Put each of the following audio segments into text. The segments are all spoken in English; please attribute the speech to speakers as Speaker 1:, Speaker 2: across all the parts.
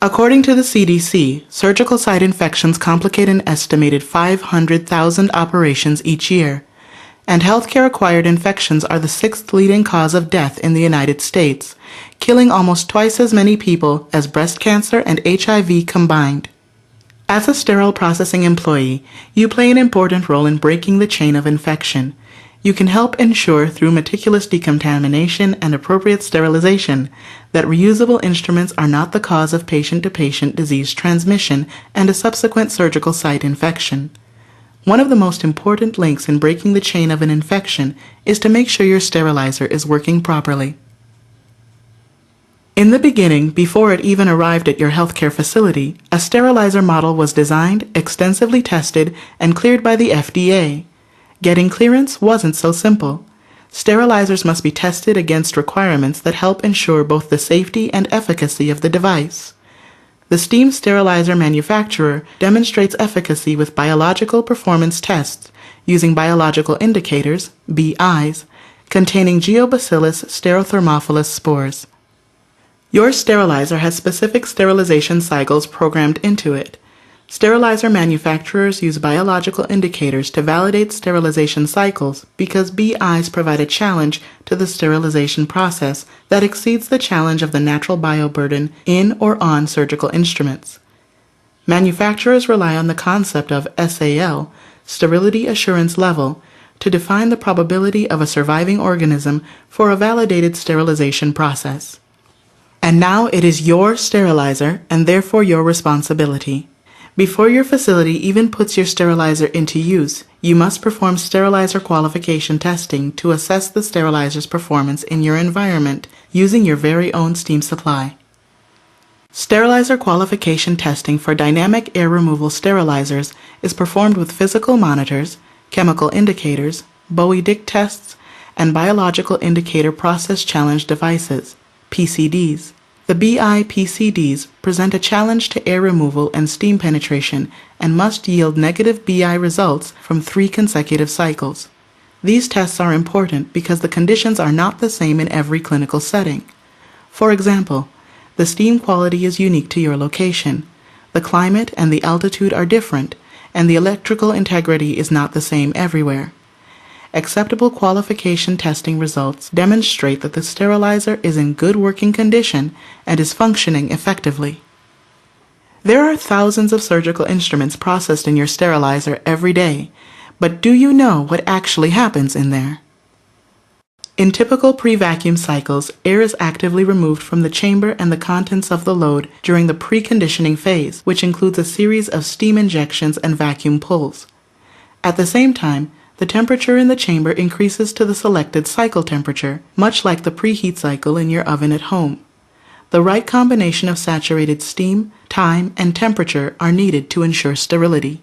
Speaker 1: According to the CDC, surgical site infections complicate an estimated 500,000 operations each year, and healthcare-acquired infections are the sixth leading cause of death in the United States, killing almost twice as many people as breast cancer and HIV combined. As a sterile processing employee, you play an important role in breaking the chain of infection. You can help ensure through meticulous decontamination and appropriate sterilization that reusable instruments are not the cause of patient-to-patient disease transmission and a subsequent surgical site infection. One of the most important links in breaking the chain of an infection is to make sure your sterilizer is working properly. In the beginning, before it even arrived at your healthcare facility, a sterilizer model was designed, extensively tested, and cleared by the FDA. Getting clearance wasn't so simple. Sterilizers must be tested against requirements that help ensure both the safety and efficacy of the device. The steam sterilizer manufacturer demonstrates efficacy with biological performance tests using biological indicators, BIs, containing Geobacillus stereothermophilus spores. Your sterilizer has specific sterilization cycles programmed into it. Sterilizer manufacturers use biological indicators to validate sterilization cycles because BIs provide a challenge to the sterilization process that exceeds the challenge of the natural bioburden in or on surgical instruments. Manufacturers rely on the concept of SAL, sterility assurance level, to define the probability of a surviving organism for a validated sterilization process. And now it is your sterilizer and therefore your responsibility. Before your facility even puts your sterilizer into use, you must perform sterilizer qualification testing to assess the sterilizer's performance in your environment using your very own steam supply. Sterilizer qualification testing for dynamic air removal sterilizers is performed with physical monitors, chemical indicators, Bowie-Dick tests, and biological indicator process challenge devices, PCDs. The BI-PCDs present a challenge to air removal and steam penetration and must yield negative BI results from 3 consecutive cycles. These tests are important because the conditions are not the same in every clinical setting. For example, the steam quality is unique to your location, the climate and the altitude are different, and the electrical integrity is not the same everywhere. Acceptable qualification testing results demonstrate that the sterilizer is in good working condition and is functioning effectively. There are thousands of surgical instruments processed in your sterilizer every day, but do you know what actually happens in there? In typical pre-vacuum cycles, air is actively removed from the chamber and the contents of the load during the preconditioning phase, which includes a series of steam injections and vacuum pulls. At the same time, the temperature in the chamber increases to the selected cycle temperature, much like the preheat cycle in your oven at home. The right combination of saturated steam, time, and temperature are needed to ensure sterility.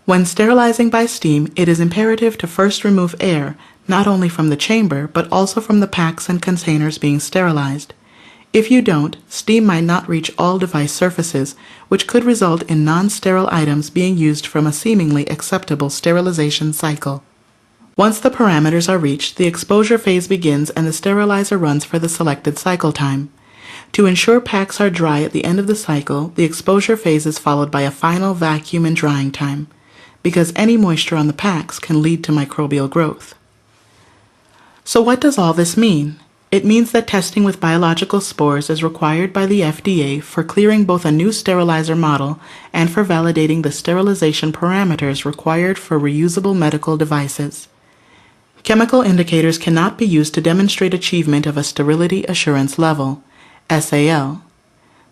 Speaker 1: When sterilizing by steam, it is imperative to first remove air, not only from the chamber, but also from the packs and containers being sterilized. If you don't, steam might not reach all device surfaces, which could result in non-sterile items being used from a seemingly acceptable sterilization cycle. Once the parameters are reached, the exposure phase begins and the sterilizer runs for the selected cycle time. To ensure packs are dry at the end of the cycle, the exposure phase is followed by a final vacuum and drying time, because any moisture on the packs can lead to microbial growth. So what does all this mean? It means that testing with biological spores is required by the FDA for clearing both a new sterilizer model and for validating the sterilization parameters required for reusable medical devices. Chemical indicators cannot be used to demonstrate achievement of a sterility assurance level, SAL.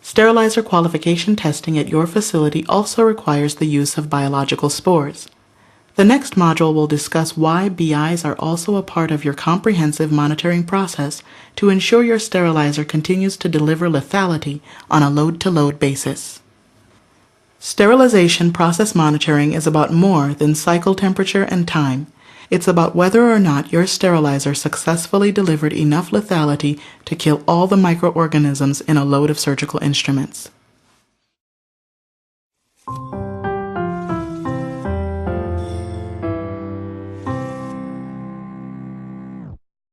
Speaker 1: Sterilizer qualification testing at your facility also requires the use of biological spores. The next module will discuss why BIs are also a part of your comprehensive monitoring process to ensure your sterilizer continues to deliver lethality on a load-to-load basis. Sterilization process monitoring is about more than cycle temperature and time. It's about whether or not your sterilizer successfully delivered enough lethality to kill all the microorganisms in a load of surgical instruments.